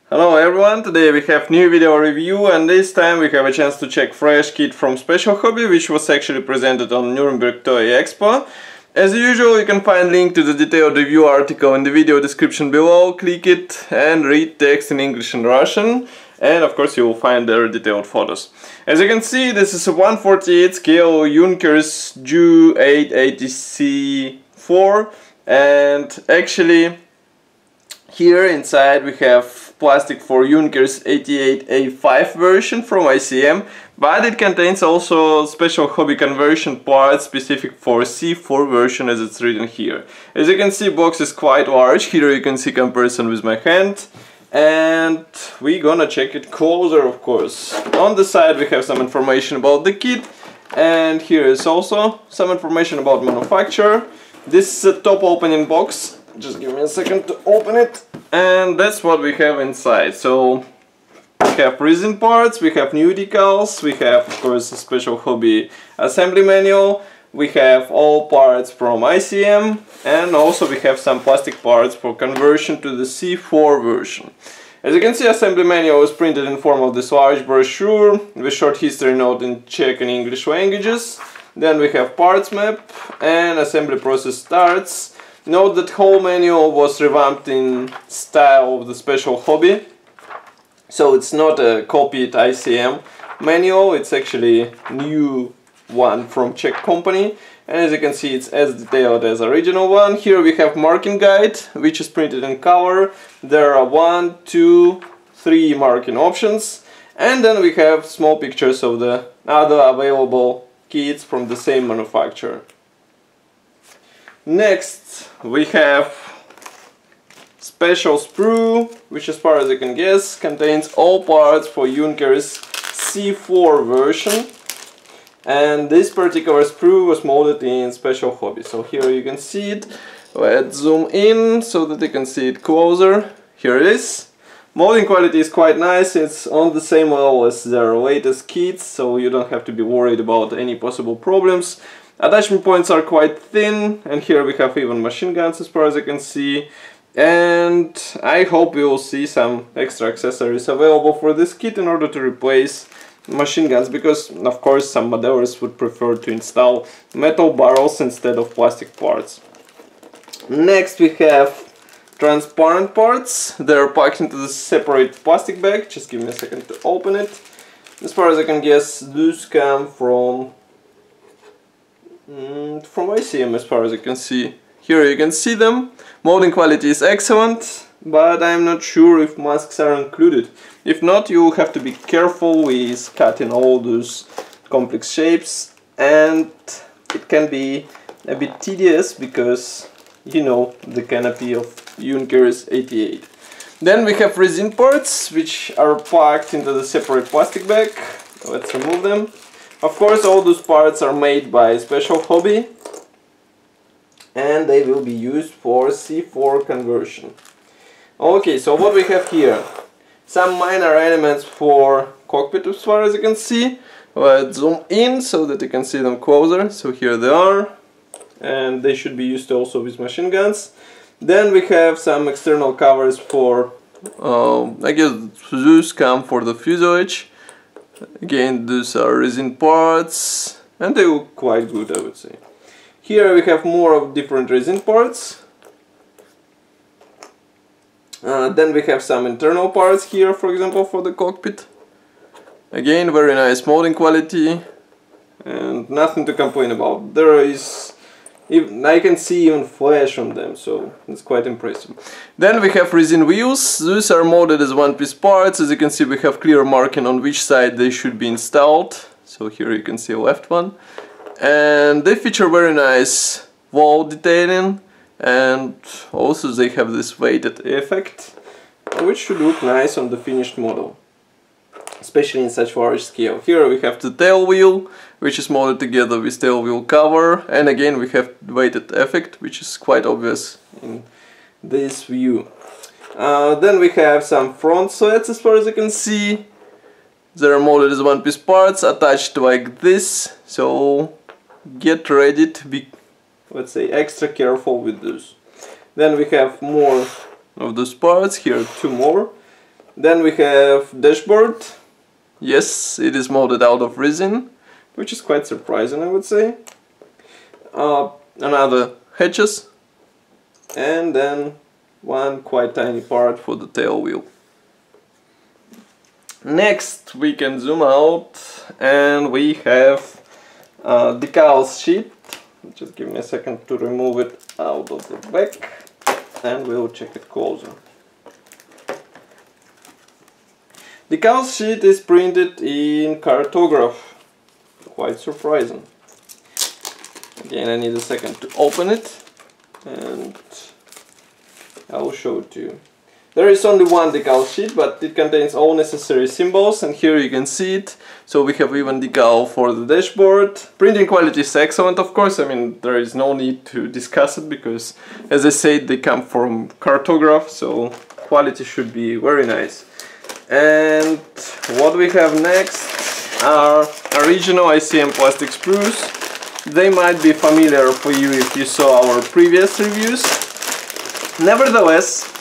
Hello everyone, today we have new video review, and this time we have a chance to check fresh kit from Special Hobby, which was actually presented on Nuremberg Toy Expo. As usual, you can find link to the detailed review article in the video description below. Click it and read text in English and Russian, and of course you will find their detailed photos. As you can see, this is a 1/48 scale Junkers Ju 88C-4, and actually here inside we have plastic for Junkers 88A5 version from ICM, but it contains also Special Hobby conversion parts specific for C4 version, as it's written here. As you can see, box is quite large. Here you can see comparison with my hand, and we're gonna check it closer, of course. On the side we have some information about the kit, and here is also some information about manufacturer. This is a top opening box. Just give me a second to open it, and that's what we have inside. So we have resin parts, we have new decals, we have of course a Special Hobby assembly manual, we have all parts from ICM, and also we have some plastic parts for conversion to the C4 version. As you can see, assembly manual is printed in form of this large brochure with short history note in Czech and English languages. Then we have parts map, and assembly process starts. Note that whole manual was revamped in style of the Special Hobby, so it's not a copied ICM manual, it's actually a new one from Czech company, and as you can see it's as detailed as original one. Here we have marking guide, which is printed in color. There are 1, 2, 3 marking options, and then we have small pictures of the other available kits from the same manufacturer. Next we have special sprue, which as far as I can guess contains all parts for Junkers C4 version, and this particular sprue was molded in Special Hobby. So here you can see it. Let's zoom in so that you can see it closer. Here it is. Molding quality is quite nice. It's on the same level as their latest kits, so you don't have to be worried about any possible problems. Attachment points are quite thin, and here we have even machine guns as far as I can see, and I hope we will see some extra accessories available for this kit in order to replace machine guns, because of course some modelers would prefer to install metal barrels instead of plastic parts. Next we have transparent parts. They're packed into the separate plastic bag. Just give me a second to open it. As far as I can guess, these come from ICM as far as I can see. Here you can see them. Molding quality is excellent, but I'm not sure if masks are included. If not, you will have to be careful with cutting all those complex shapes, and it can be a bit tedious because you know the canopy of Junkers 88. Then we have resin parts, which are packed into the separate plastic bag. Let's remove them. Of course, all those parts are made by Special Hobby, and they will be used for C4 conversion. Okay, so what we have here? Some minor elements for cockpit as far as you can see. Let's zoom in so that you can see them closer. So here they are, and they should be used also with machine guns. Then we have some external covers for, I guess those come for the fuselage. Again, these are resin parts, and they look quite good, I would say. Here we have more of different resin parts. Then we have some internal parts here, for example, for the cockpit. Again, very nice molding quality, and nothing to complain about. There is, I can see even flash on them, so it's quite impressive. Then we have resin wheels. These are molded as one-piece parts. As you can see, we have clear marking on which side they should be installed. So here you can see a left one. And they feature very nice wall detailing, and also they have this weighted effect, which should look nice on the finished model, especially in such large scale. Here we have the tail wheel, which is molded together with tail wheel cover, and again we have weighted effect, which is quite obvious in this view. Then we have some front slats as far as you can see. They are molded as one-piece parts, attached like this, so get ready to be, let's say, extra careful with this. Then we have more of those parts, here 2 more. Then we have dashboard. Yes, it is molded out of resin, which is quite surprising, I would say. Another hatches, and then one quite tiny part for the tail wheel. Next we can zoom out and we have Decal Sheet. Just give me a second to remove it out of the back and we'll check it closer. Decal Sheet is printed in cartograph. Quite surprising. Again, I need a second to open it and I will show it to you. There is only one decal sheet, but it contains all necessary symbols, and here you can see it. So we have even decal for the dashboard. Printing quality is excellent, of course. I mean, there is no need to discuss it because, as I said, they come from cartograph, so quality should be very nice. And what we have next are original ICM plastic sprues. They might be familiar for you if you saw our previous reviews. Nevertheless,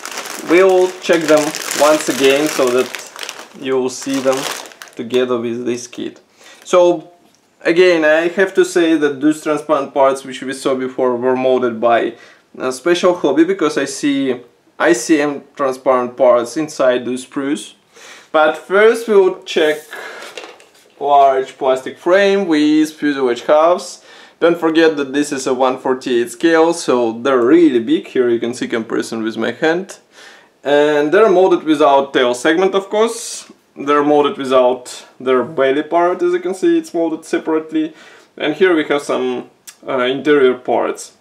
we'll check them once again so that you will see them together with this kit. So again, I have to say that those transparent parts which we saw before were molded by a special hobby, because I see ICM transparent parts inside those sprues. But first we will check large plastic frame with fuselage halves. Don't forget that this is a 1/48 scale, so they're really big. Here you can see comparison with my hand. And they're molded without tail segment, of course. They're molded without their belly part, as you can see, it's molded separately. And here we have some interior parts.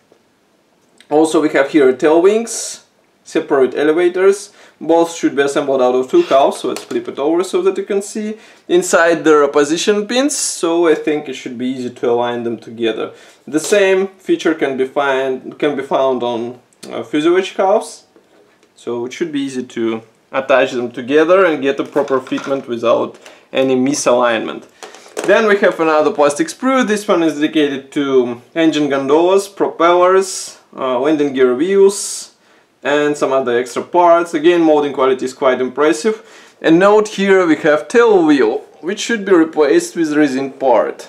Also we have here tail wings, separate elevators. Both should be assembled out of two halves, so let's flip it over so that you can see. Inside there are position pins, so I think it should be easy to align them together. The same feature can be found on fuselage halves. So it should be easy to attach them together and get a proper fitment without any misalignment. Then we have another plastic sprue. This one is dedicated to engine gondolas, propellers, landing gear wheels, and some other extra parts. Again, molding quality is quite impressive. And note here we have tail wheel, which should be replaced with resin part.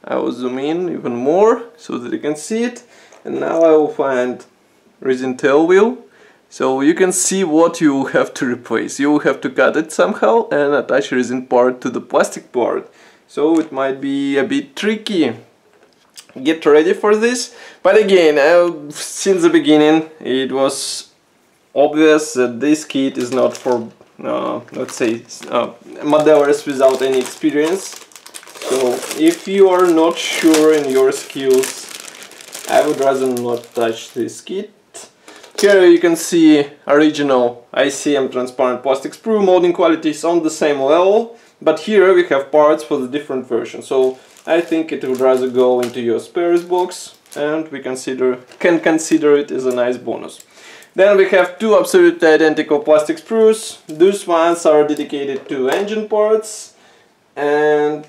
I will zoom in even more so that you can see it. And now I will find resin tail wheel. So you can see what you have to replace. You will have to cut it somehow and attach resin part to the plastic part. So it might be a bit tricky. Get ready for this. But again, since the beginning it was obvious that this kit is not for, let's say, modelers without any experience. So if you are not sure in your skills, I would rather not touch this kit. Here you can see original ICM transparent plastic sprue. Molding quality is on the same level, but here we have parts for the different versions. So I think it would rather go into your spares box, and we can consider it as a nice bonus. Then we have two absolutely identical plastic sprues. Those ones are dedicated to engine parts, and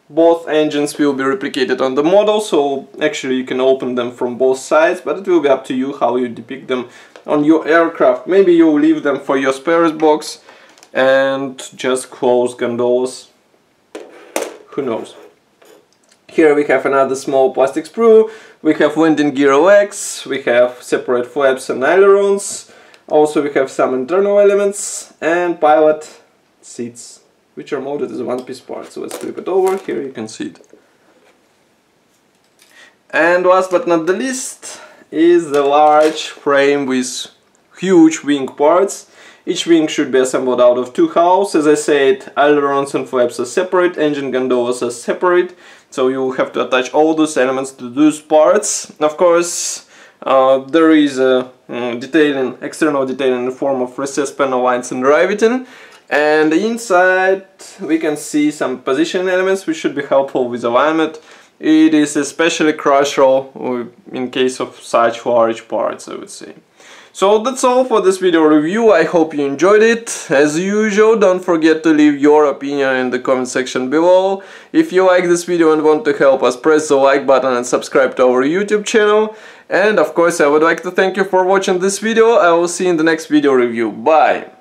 both engines will be replicated on the model, so actually you can open them from both sides, but it will be up to you how you depict them on your aircraft. Maybe you'll leave them for your spares box and just close gondolas. Who knows? Here we have another small plastic sprue. We have landing gear legs, we have separate flaps and ailerons. Also we have some internal elements and pilot seats, which are molded as a one-piece part. So let's flip it over. Here you can see it. And last but not the least is the large frame with huge wing parts. Each wing should be assembled out of two halves. As I said, ailerons and flaps are separate, engine gondolas are separate, so you will have to attach all those elements to those parts. Of course, there is a external detailing in the form of recessed panel lines and riveting. And inside we can see some position elements which should be helpful with alignment. It is especially crucial in case of such large parts, I would say. So that's all for this video review. I hope you enjoyed it. As usual, don't forget to leave your opinion in the comment section below. If you like this video and want to help us, press the like button and subscribe to our YouTube channel. And of course, I would like to thank you for watching this video. I will see you in the next video review. Bye!